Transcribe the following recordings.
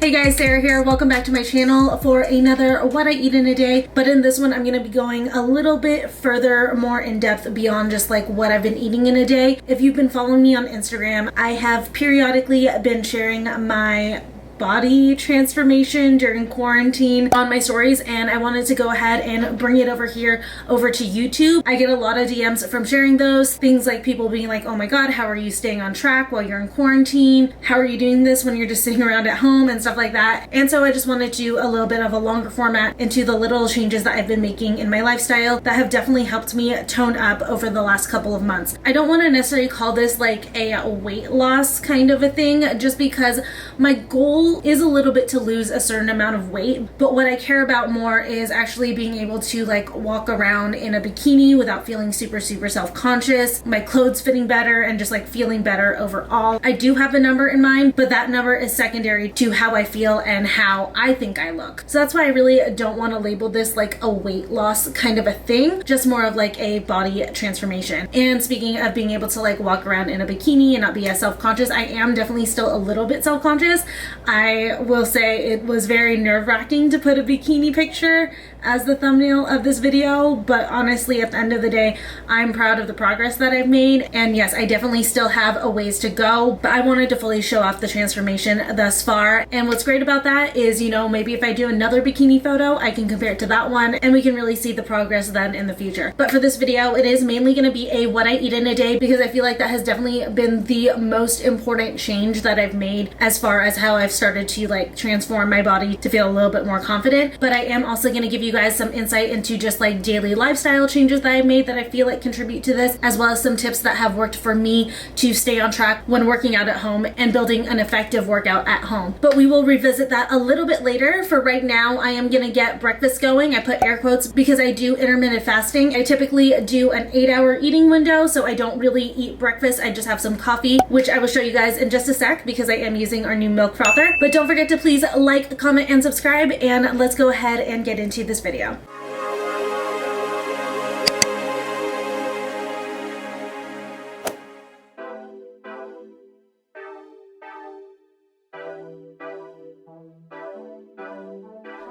Hey guys, Sarah here. Welcome back to my channel for another What I Eat in a Day. But in this one, I'm going to be going a little bit further, more in depth beyond just like what I've been eating in a day. If you've been following me on Instagram, I have periodically been sharing my body transformation during quarantine on my stories, and I wanted to go ahead and bring it over here over to YouTube. I get a lot of DMs from sharing those things, like people being like, oh my god, how are you staying on track while you're in quarantine? How are you doing this when you're just sitting around at home and stuff like that? And so I just wanted to do a little bit of a longer format into the little changes that I've been making in my lifestyle that have definitely helped me tone up over the last couple of months. I don't want to necessarily call this like a weight loss kind of a thing, just because my goal is a little bit to lose a certain amount of weight, but what I care about more is actually being able to like walk around in a bikini without feeling super self-conscious, my clothes fitting better, and just like feeling better overall. I do have a number in mind, but that number is secondary to how I feel and how I think I look. So that's why I really don't want to label this like a weight loss kind of a thing, just more of like a body transformation. And speaking of being able to like walk around in a bikini and not be as self-conscious, I am definitely still a little bit self-conscious. I will say it was very nerve-wracking to put a bikini picture as the thumbnail of this video, but honestly at the end of the day, I'm proud of the progress that I've made. And yes, I definitely still have a ways to go, but I wanted to fully show off the transformation thus far. And what's great about that is, you know, maybe if I do another bikini photo, I can compare it to that one and we can really see the progress then in the future. But for this video, it is mainly going to be a what I eat in a day, because I feel like that has definitely been the most important change that I've made as far as how I've started to like transform my body to feel a little bit more confident. But I am also going to give you guys some insight into just like daily lifestyle changes that I've made that I feel like contribute to this, as well as some tips that have worked for me to stay on track when working out at home and building an effective workout at home. But we will revisit that a little bit later. For right now, I am going to get breakfast going. I put air quotes because I do intermittent fasting. I typically do an 8-hour eating window, so I don't really eat breakfast. I just have some coffee, which I will show you guys in just a sec because I am using our new milk frother. But don't forget to please like, comment, and subscribe, and let's go ahead and get into this video.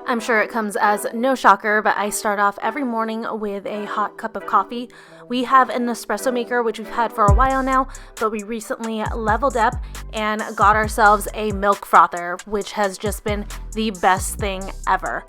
I'm sure it comes as no shocker, but I start off every morning with a hot cup of coffee. We have an espresso maker, which we've had for a while now, but we recently leveled up and got ourselves a milk frother, which has just been the best thing ever.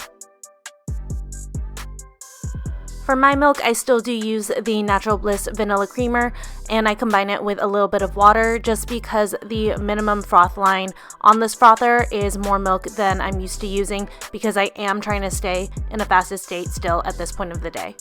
For my milk, I still do use the Natural Bliss vanilla creamer, and I combine it with a little bit of water just because the minimum froth line on this frother is more milk than I'm used to using, because I am trying to stay in a fasted state still at this point of the day.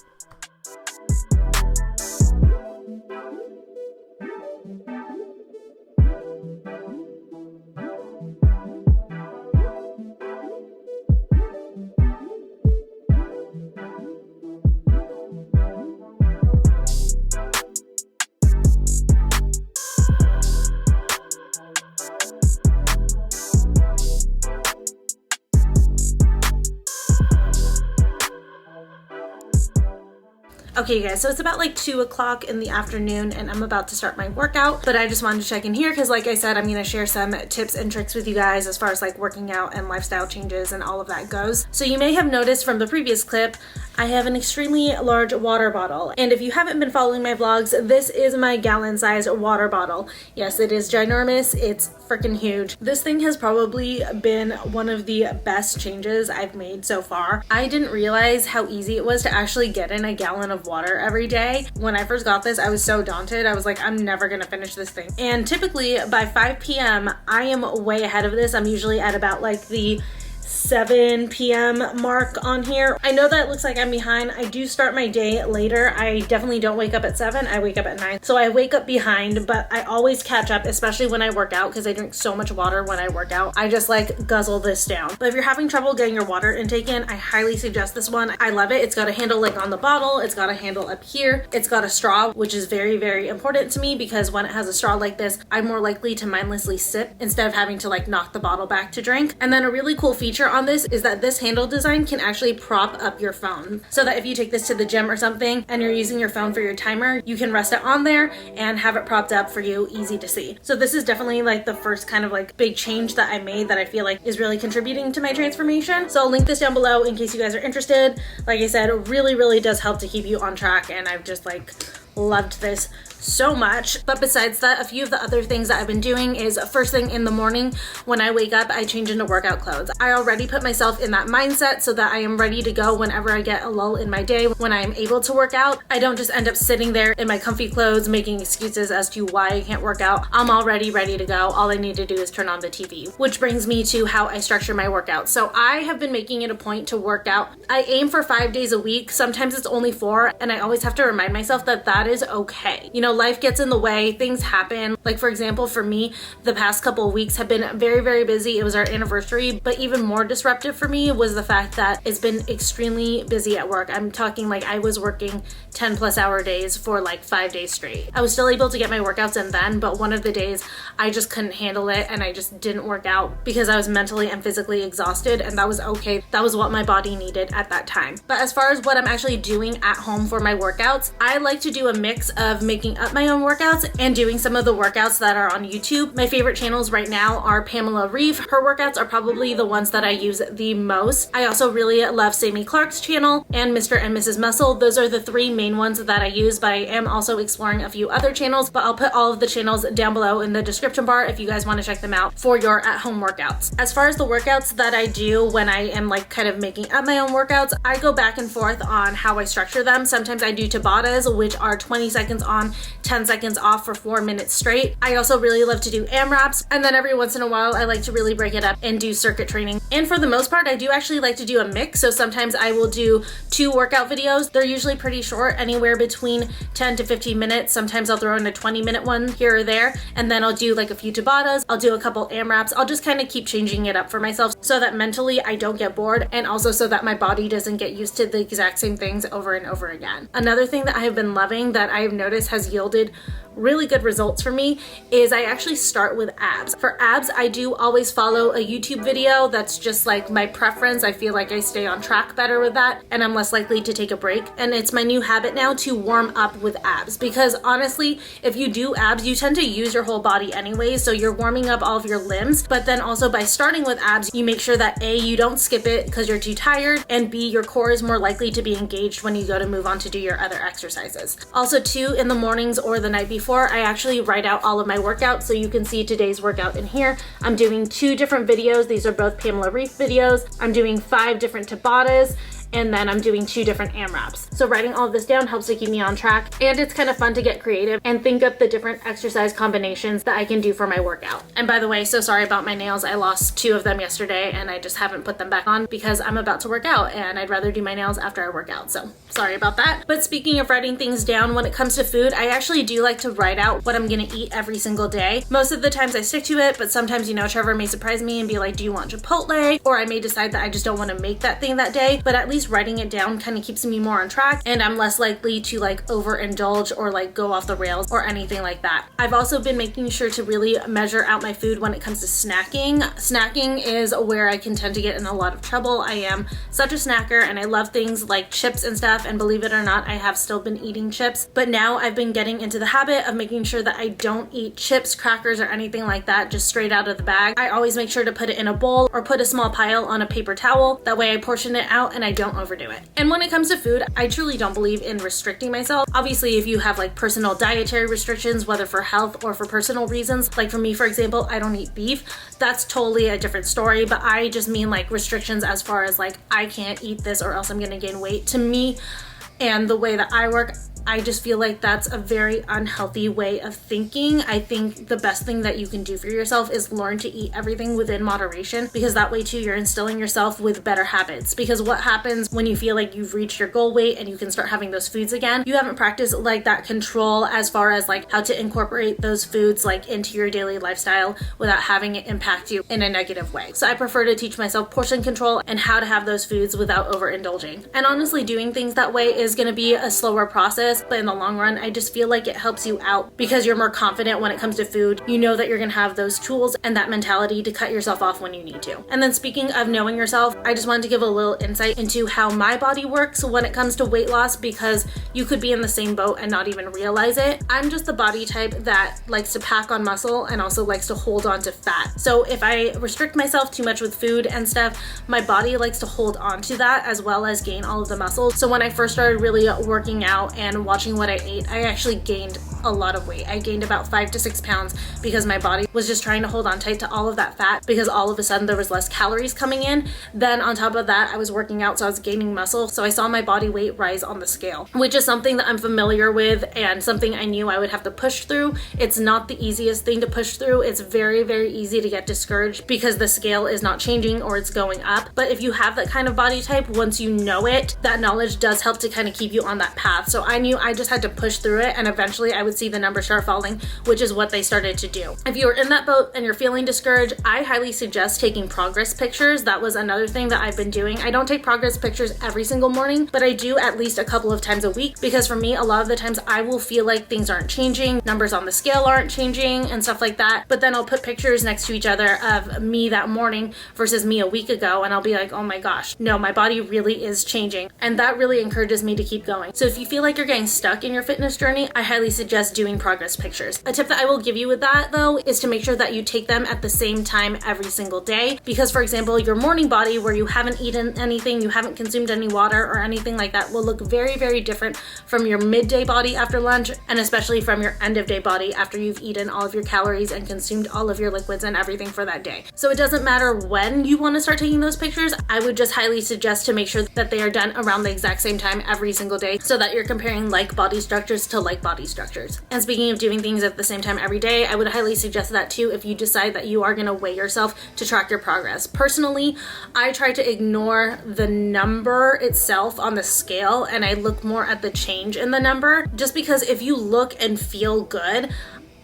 Okay guys, so it's about like 2 o'clock in the afternoon and I'm about to start my workout, but I just wanted to check in here because like I said, I'm going to share some tips and tricks with you guys as far as like working out and lifestyle changes and all of that goes. So you may have noticed from the previous clip, I have an extremely large water bottle, and if you haven't been following my vlogs, this is my gallon-sized water bottle. Yes, it is ginormous. It's freaking huge. This thing has probably been one of the best changes I've made so far. I didn't realize how easy it was to actually get in a gallon of water every day. When I first got this, I was so daunted. I was like, I'm never gonna finish this thing. And typically by 5 p.m., I am way ahead of this. I'm usually at about like the 7 p.m. mark on here. I know that it looks like I'm behind. I do start my day later. I definitely don't wake up at 7. I wake up at 9. So I wake up behind, but I always catch up, especially when I work out, because I drink so much water when I work out. I just like guzzle this down. But if you're having trouble getting your water intake in, I highly suggest this one. I love it. It's got a handle like on the bottle. It's got a handle up here. It's got a straw, which is very, very important to me, because when it has a straw like this, I'm more likely to mindlessly sip instead of having to like knock the bottle back to drink. And then a really cool feature feature on this is that this handle design can actually prop up your phone, so that if you take this to the gym or something and you're using your phone for your timer, you can rest it on there and have it propped up for you, easy to see. So this is definitely like the first kind of like big change that I made that I feel like is really contributing to my transformation. So I'll link this down below in case you guys are interested. Like I said, it really does help to keep you on track, and I've just like loved this so much. But besides that, a few of the other things that I've been doing is first thing in the morning when I wake up, I change into workout clothes. I already put myself in that mindset so that I am ready to go whenever I get a lull in my day, when I am able to work out. I don't just end up sitting there in my comfy clothes making excuses as to why I can't work out. I'm already ready to go. All I need to do is turn on the TV, which brings me to how I structure my workouts. So I have been making it a point to work out. I aim for 5 days a week. Sometimes it's only 4, and I always have to remind myself that that is okay. You know, life gets in the way, things happen. Like for example, for me, the past couple of weeks have been very busy. It was our anniversary, but even more disruptive for me was the fact that it's been extremely busy at work. I'm talking like I was working 10+ hour days for like 5 days straight. I was still able to get my workouts in then, but one of the days I just couldn't handle it and I just didn't work out because I was mentally and physically exhausted, and that was okay. That was what my body needed at that time. But as far as what I'm actually doing at home for my workouts, I like to do a mix of making up my own workouts and doing some of the workouts that are on YouTube. My favorite channels right now are Pamela Reeve. Her workouts are probably the ones that I use the most. I also really love Sammy Clark's channel and Mr. and Mrs. Muscle. Those are the 3 main ones that I use, but I am also exploring a few other channels, but I'll put all of the channels down below in the description bar if you guys want to check them out for your at-home workouts. As far as the workouts that I do when I am like kind of making up my own workouts, I go back and forth on how I structure them. Sometimes I do Tabatas, which are 20 seconds on, 10 seconds off for 4 minutes straight. I also really love to do AMRAPs, and then every once in a while I like to really break it up and do circuit training. And for the most part, I do actually like to do a mix. So sometimes I will do 2 workout videos. They're usually pretty short, anywhere between 10 to 15 minutes. Sometimes I'll throw in a 20-minute one here or there, and then I'll do like a few Tabatas. I'll do a couple AMRAPs. I'll just kind of keep changing it up for myself so that mentally I don't get bored, and also so that my body doesn't get used to the exact same things over and over again. Another thing that I have been loving that I have noticed has yielded really good results for me is I actually start with abs. For abs, I do always follow a YouTube video. That's just like my preference. I feel like I stay on track better with that, and I'm less likely to take a break. And it's my new habit now to warm up with abs, because honestly, if you do abs, you tend to use your whole body anyway, so you're warming up all of your limbs. But then also by starting with abs, you make sure that A, you don't skip it because you're too tired, and B, your core is more likely to be engaged when you go to move on to do your other exercises. Also too, in the mornings or the night before, I actually write out all of my workouts, so you can see today's workout in here. I'm doing 2 different videos. These are both Pamela Reeve videos. I'm doing 5 different Tabatas, and then I'm doing 2 different AMRAPs. So writing all of this down helps to keep me on track, and it's kind of fun to get creative and think up the different exercise combinations that I can do for my workout. And by the way, so sorry about my nails. I lost 2 of them yesterday and I just haven't put them back on because I'm about to work out, and I'd rather do my nails after I work out, so sorry about that. But speaking of writing things down, when it comes to food, I actually do like to write out what I'm gonna eat every single day. Most of the times I stick to it, but sometimes, you know, Trevor may surprise me and be like, do you want Chipotle? Or I may decide that I just don't want to make that thing that day, but at least writing it down kind of keeps me more on track, and I'm less likely to like overindulge or like go off the rails or anything like that. I've also been making sure to really measure out my food when it comes to snacking. Snacking is where I can tend to get in a lot of trouble. I am such a snacker, and I love things like chips and stuff, and believe it or not, I have still been eating chips, but now I've been getting into the habit of making sure that I don't eat chips, crackers, or anything like that just straight out of the bag. I always make sure to put it in a bowl or put a small pile on a paper towel. That way I portion it out and I don't overdo it. And when it comes to food, I truly don't believe in restricting myself. Obviously, if you have like personal dietary restrictions, whether for health or for personal reasons, like for me, for example, I don't eat beef, that's totally a different story. But I just mean like restrictions as far as like, I can't eat this or else I'm gonna gain weight. To me, and the way that I work, I just feel like that's a very unhealthy way of thinking. I think the best thing that you can do for yourself is learn to eat everything within moderation, because that way too, you're instilling yourself with better habits. Because what happens when you feel like you've reached your goal weight and you can start having those foods again, you haven't practiced like that control as far as like how to incorporate those foods like into your daily lifestyle without having it impact you in a negative way. So I prefer to teach myself portion control and how to have those foods without overindulging. And honestly, doing things that way is going to be a slower process. process, but in the long run, I just feel like it helps you out because you're more confident when it comes to food. You know that you're gonna have those tools and that mentality to cut yourself off when you need to. And then speaking of knowing yourself, I just wanted to give a little insight into how my body works when it comes to weight loss, because you could be in the same boat and not even realize it. I'm just the body type that likes to pack on muscle and also likes to hold on to fat. So if I restrict myself too much with food and stuff, my body likes to hold on to that as well as gain all of the muscle. So when I first started really working out and watching what I ate, I actually gained a lot of weight. I gained about 5 to 6 pounds because my body was just trying to hold on tight to all of that fat because all of a sudden there was less calories coming in. Then on top of that, I was working out, so I was gaining muscle. So I saw my body weight rise on the scale, which is something that I'm familiar with and something I knew I would have to push through. It's not the easiest thing to push through. It's very, very easy to get discouraged because the scale is not changing or it's going up. But if you have that kind of body type, once you know it, that knowledge does help to kind of keep you on that path. So I knew I just had to push through it, and eventually I would see the numbers start falling, which is what they started to do. If you're in that boat and you're feeling discouraged, I highly suggest taking progress pictures. That was another thing that I've been doing. I don't take progress pictures every single morning, but I do at least a couple of times a week, because for me, a lot of the times I will feel like things aren't changing, numbers on the scale aren't changing and stuff like that. But then I'll put pictures next to each other of me that morning versus me a week ago, and I'll be like, oh my gosh, no, my body really is changing. And that really encourages me to keep going. So if you feel like you're getting stuck in your fitness journey, I highly suggest doing progress pictures. A tip that I will give you with that though is to make sure that you take them at the same time every single day, because for example, your morning body where you haven't eaten anything, you haven't consumed any water or anything like that, will look very, very different from your midday body after lunch, and especially from your end of day body after you've eaten all of your calories and consumed all of your liquids and everything for that day. So it doesn't matter when you want to start taking those pictures. I would just highly suggest to make sure that they are done around the exact same time every single day, so that you're comparing like body structures to like body structures. And speaking of doing things at the same time every day, I would highly suggest that too if you decide that you are going to weigh yourself to track your progress. Personally, I try to ignore the number itself on the scale and I look more at the change in the number, just because if you look and feel good,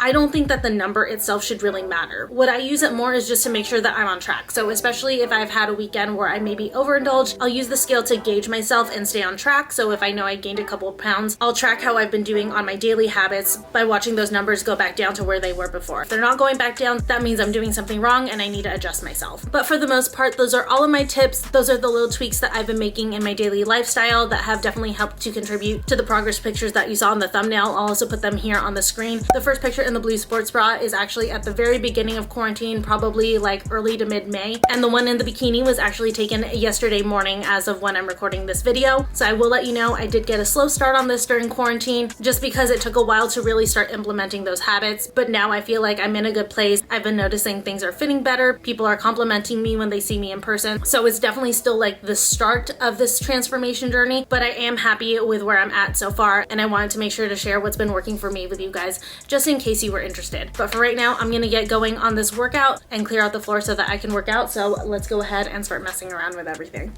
I don't think that the number itself should really matter. What I use it more is just to make sure that I'm on track. So especially if I've had a weekend where I maybe overindulged, I'll use the scale to gauge myself and stay on track. So if I know I gained a couple of pounds, I'll track how I've been doing on my daily habits by watching those numbers go back down to where they were before. If they're not going back down, that means I'm doing something wrong and I need to adjust myself. But for the most part, those are all of my tips. Those are the little tweaks that I've been making in my daily lifestyle that have definitely helped to contribute to the progress pictures that you saw in the thumbnail. I'll also put them here on the screen. The first picture in the blue sports bra is actually at the very beginning of quarantine, probably like early to mid-May. And the one in the bikini was actually taken yesterday morning as of when I'm recording this video. So I will let you know I did get a slow start on this during quarantine just because it took a while to really start implementing those habits. But now I feel like I'm in a good place. I've been noticing things are fitting better. People are complimenting me when they see me in person. So it's definitely still like the start of this transformation journey, but I am happy with where I'm at so far. And I wanted to make sure to share what's been working for me with you guys, just in case you were interested. But for right now, I'm gonna get going on this workout and clear out the floor so that I can work out. So let's go ahead and start messing around with everything.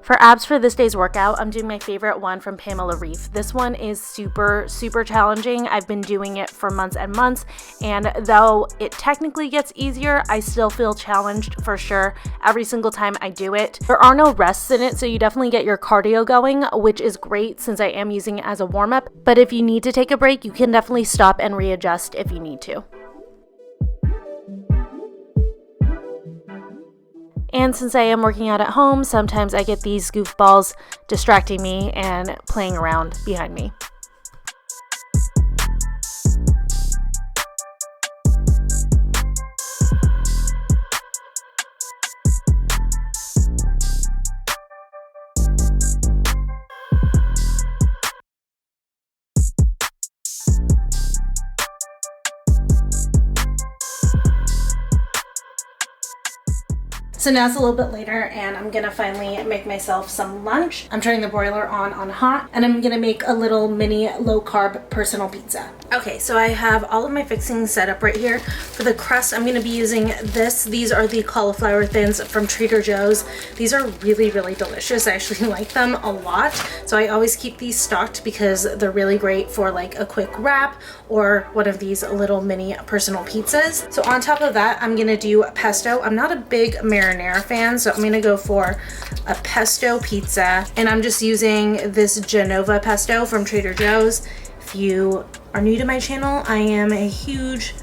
For abs for this day's workout, I'm doing my favorite one from Pamela Reif. This one is super, super challenging. I've been doing it for months and months, and though it technically gets easier, I still feel challenged for sure every single time I do it. There are no rests in it, so you definitely get your cardio going, which is great since I am using it as a warm-up. But if you need to take a break, you can definitely stop and readjust if you need to. And since I am working out at home, sometimes I get these goofballs distracting me and playing around behind me. So now it's a little bit later and I'm gonna finally make myself some lunch. I'm turning the broiler on hot, and I'm gonna make a little mini low carb personal pizza. Okay, so I have all of my fixings set up right here. For the crust, I'm gonna be using this. These are the cauliflower thins from Trader Joe's. These are really, really delicious. I actually like them a lot. So I always keep these stocked because they're really great for like a quick wrap or one of these little mini personal pizzas. So on top of that, I'm gonna do pesto. I'm not a big marinade marinara fan, so I'm gonna go for a pesto pizza, and I'm just using this Genova pesto from Trader Joe's. If you are new to my channel, I am a huge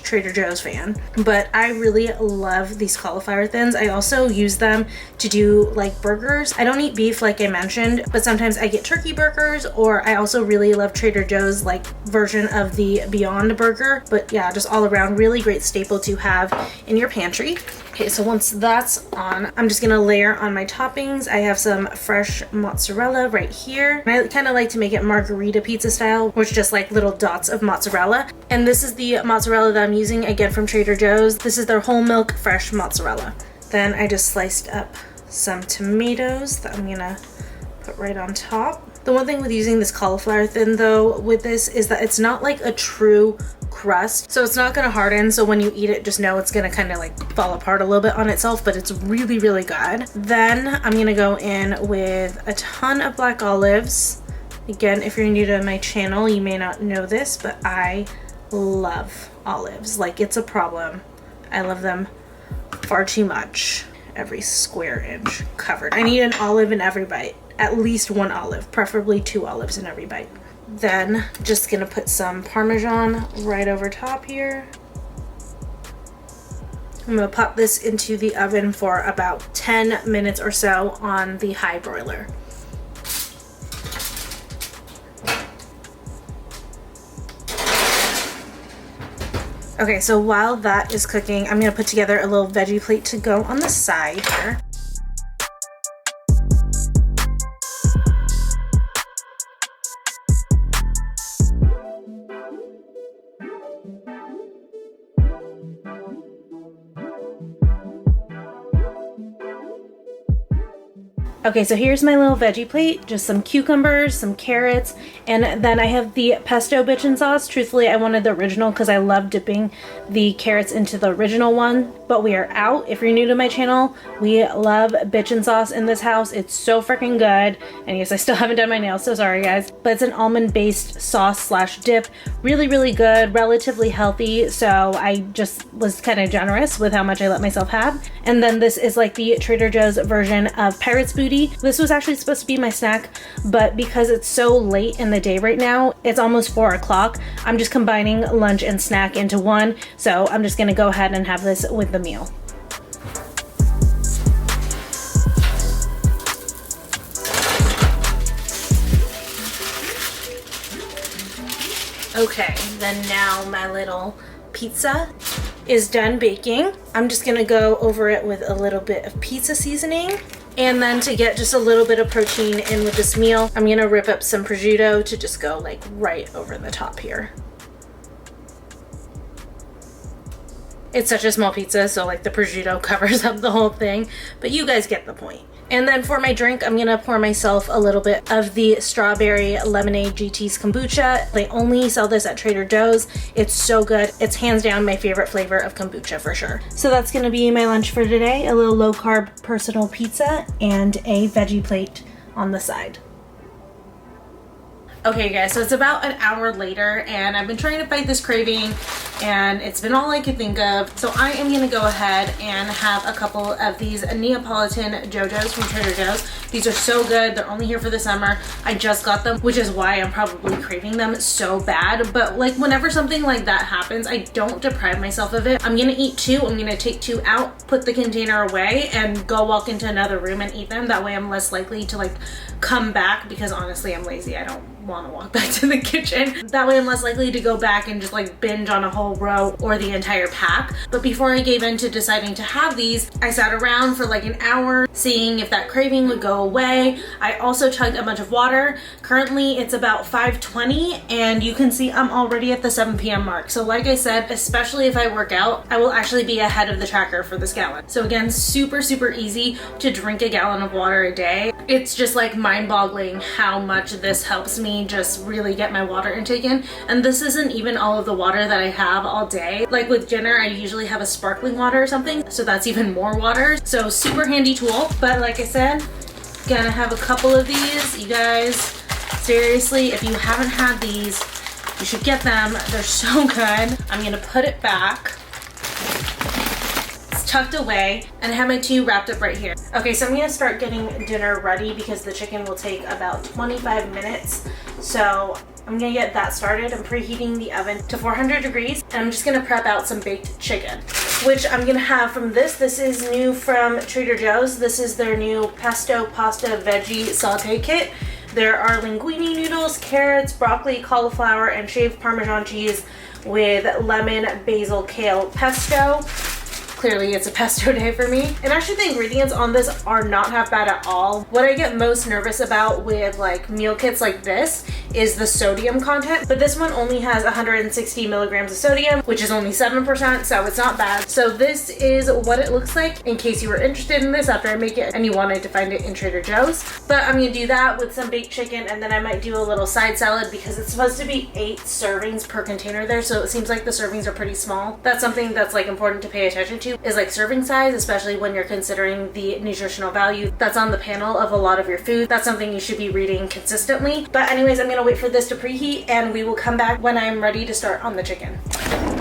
Trader Joe's fan, but I really love these cauliflower thins. I also use them to do like burgers. I don't eat beef like I mentioned, but sometimes I get turkey burgers, or I also really love Trader Joe's like version of the Beyond Burger. But yeah, just all around really great staple to have in your pantry. Okay, so once that's on, I'm just gonna layer on my toppings. I have some fresh mozzarella right here. I kind of like to make it margarita pizza style, which is just like little dots of mozzarella. And this is the mozzarella that I'm using, again from Trader Joe's. This is their whole milk fresh mozzarella. Then I just sliced up some tomatoes that I'm gonna put right on top. The one thing with using this cauliflower thin though with this is that it's not like a true crust, so it's not gonna harden, so when you eat it just know it's gonna kind of like fall apart a little bit on itself, but it's really good. Then I'm gonna go in with a ton of black olives. Again, if you're new to my channel, you may not know this, but I love olives. Like, it's a problem. I love them far too much. Every square inch covered. I need an olive in every bite. At least one olive, preferably 2 olives in every bite. Then just gonna put some Parmesan right over top here. I'm gonna pop this into the oven for about 10 minutes or so on the high broiler. Okay, so while that is cooking, I'm gonna put together a little veggie plate to go on the side here. Okay, so here's my little veggie plate, just some cucumbers, some carrots, and then I have the pesto bitchin sauce. Truthfully, I wanted the original because I love dipping the carrots into the original one, but we are out. If you're new to my channel, we love bitchin sauce in this house. It's so freaking good. And yes, I still haven't done my nails, so sorry guys. But it's an almond-based sauce slash dip. Really good, relatively healthy, so I just was kind of generous with how much I let myself have. And then this is like the Trader Joe's version of Pirate's Booty. This was actually supposed to be my snack, but because it's so late in the day right now, it's almost 4 o'clock, I'm just combining lunch and snack into one, so I'm just gonna go ahead and have this with the meal. Okay, then now my little pizza is done baking. I'm just gonna go over it with a little bit of pizza seasoning. And then to get just a little bit of protein in with this meal, I'm gonna rip up some prosciutto to just go like right over the top here. It's such a small pizza, so like the prosciutto covers up the whole thing, but you guys get the point. And then for my drink, I'm gonna pour myself a little bit of the strawberry lemonade GT's kombucha. They only sell this at Trader Joe's. It's so good. It's hands down my favorite flavor of kombucha for sure. So that's gonna be my lunch for today. A little low carb personal pizza and a veggie plate on the side. Okay guys, so it's about an hour later and I've been trying to fight this craving and it's been all I could think of. So I am gonna go ahead and have a couple of these Neapolitan JoJo's from Trader Joe's. These are so good. They're only here for the summer. I just got them, which is why I'm probably craving them so bad. But like whenever something like that happens, I don't deprive myself of it. I'm gonna eat 2. I'm gonna take 2 out, put the container away, and go walk into another room and eat them. That way I'm less likely to like come back, because honestly I'm lazy. I don't want to walk back to the kitchen. That way I'm less likely to go back and just like binge on a whole row or the entire pack. But before I gave in to deciding to have these, I sat around for like an hour seeing if that craving would go away. I also chugged a bunch of water. Currently it's about 5:20 and you can see I'm already at the 7 p.m. mark. So like I said, especially if I work out, I will actually be ahead of the tracker for this gallon. So again, super easy to drink a gallon of water a day. It's just like mind-boggling how much this helps me just really get my water intake in. And this isn't even all of the water that I have all day. Like with dinner, I usually have a sparkling water or something, so that's even more water. So super handy tool. But like I said, gonna have a couple of these. You guys, seriously, if you haven't had these, you should get them. They're so good. I'm gonna put it back. It's tucked away, and I have my tea wrapped up right here. Okay, so I'm gonna start getting dinner ready because the chicken will take about 25 minutes. So I'm gonna get that started. I'm preheating the oven to 400 degrees, and I'm just gonna prep out some baked chicken, which I'm gonna have from this. This is new from Trader Joe's. This is their new Pesto Pasta Veggie Saute Kit. There are linguine noodles, carrots, broccoli, cauliflower, and shaved Parmesan cheese with lemon, basil, kale, pesto. Clearly it's a pesto day for me. And actually the ingredients on this are not half bad at all. What I get most nervous about with like meal kits like this is the sodium content, but this one only has 160 milligrams of sodium, which is only 7%, so it's not bad. So this is what it looks like in case you were interested in this after I make it and you wanted to find it in Trader Joe's. But I'm gonna do that with some baked chicken, and then I might do a little side salad because it's supposed to be 8 servings per container there, so it seems like the servings are pretty small. That's something that's like important to pay attention to, is like serving size, especially when you're considering the nutritional value that's on the panel of a lot of your food. That's something you should be reading consistently. But anyways, I'm gonna wait for this to preheat and we will come back when I'm ready to start on the chicken.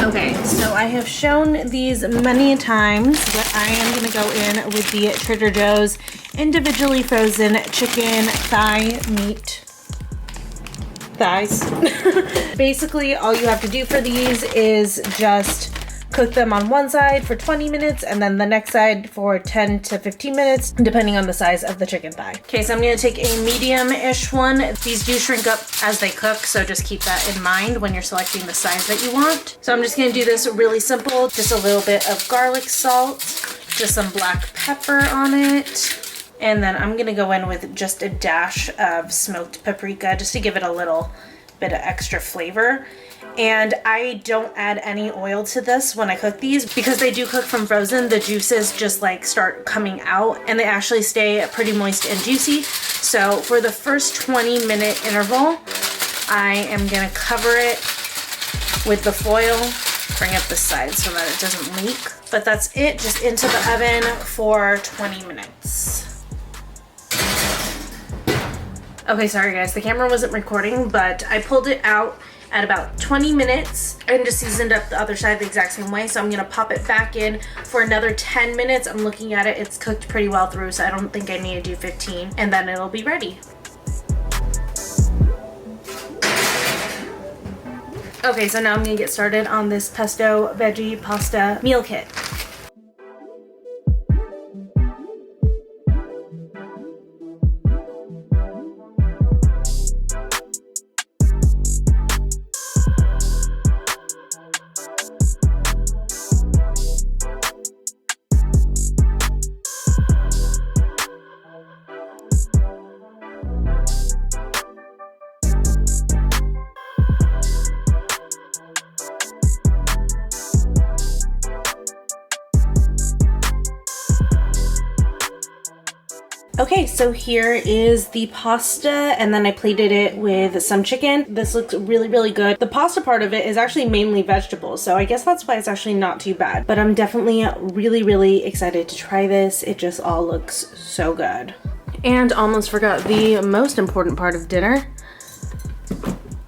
Okay, so I have shown these many times, but I am gonna go in with the Trader Joe's individually frozen chicken thigh meat thighs. Basically, all you have to do for these is just cook them on one side for 20 minutes and then the next side for 10 to 15 minutes, depending on the size of the chicken thigh. Okay, so I'm gonna take a medium-ish one. These do shrink up as they cook, so just keep that in mind when you're selecting the size that you want. So I'm just gonna do this really simple. Just a little bit of garlic salt, just some black pepper on it. And then I'm gonna go in with just a dash of smoked paprika just to give it a little bit of extra flavor. And I don't add any oil to this when I cook these because they do cook from frozen. The juices just like start coming out and they actually stay pretty moist and juicy. So for the first 20-minute interval, I am gonna cover it with the foil, bring up the side so that it doesn't leak. But that's it, just into the oven for 20 minutes. Okay, sorry guys, the camera wasn't recording, but I pulled it out at about 20 minutes and just seasoned up the other side the exact same way. So I'm gonna pop it back in for another 10 minutes. I'm looking at it, it's cooked pretty well through, so I don't think I need to do 15, and then it'll be ready. Okay, so now I'm gonna get started on this pesto veggie pasta meal kit. Okay, so here is the pasta, and then I plated it with some chicken. This looks really, really good. The pasta part of it is actually mainly vegetables, so I guess that's why it's actually not too bad. But I'm definitely really, really excited to try this. It just all looks so good. And almost forgot the most important part of dinner,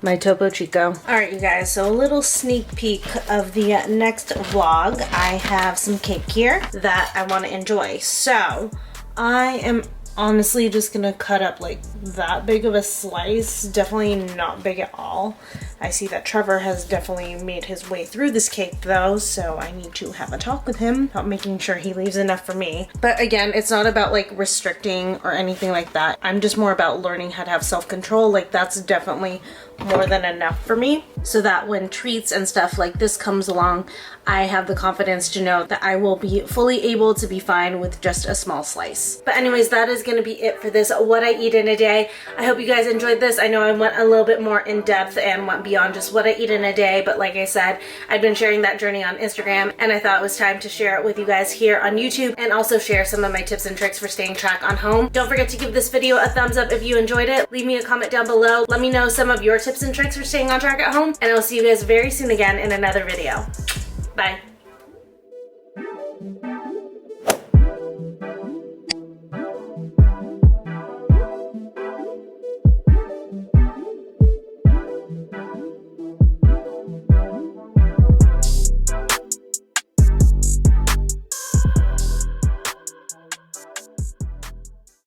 my Topo Chico. All right, you guys, so a little sneak peek of the next vlog. I have some cake here that I want to enjoy. So I am honestly just gonna cut up like that big of a slice. Definitely not big at all. I see that Trevor has definitely made his way through this cake though, so I need to have a talk with him about making sure he leaves enough for me. But again, it's not about like restricting or anything like that. I'm just more about learning how to have self-control. Like that's definitely more than enough for me, so that when treats and stuff like this comes along, I have the confidence to know that I will be fully able to be fine with just a small slice. But anyways, that is gonna be it for this what I eat in a day. I hope you guys enjoyed this. I know I went a little bit more in depth and went beyond just what I eat in a day, but like I said, I've been sharing that journey on Instagram, and I thought it was time to share it with you guys here on YouTube, and also share some of my tips and tricks for staying track on home. Don't forget to give this video a thumbs up if you enjoyed it. Leave me a comment down below. Let me know some of your tips and tricks for staying on track at home, and I'll see you guys very soon again in another video. Bye.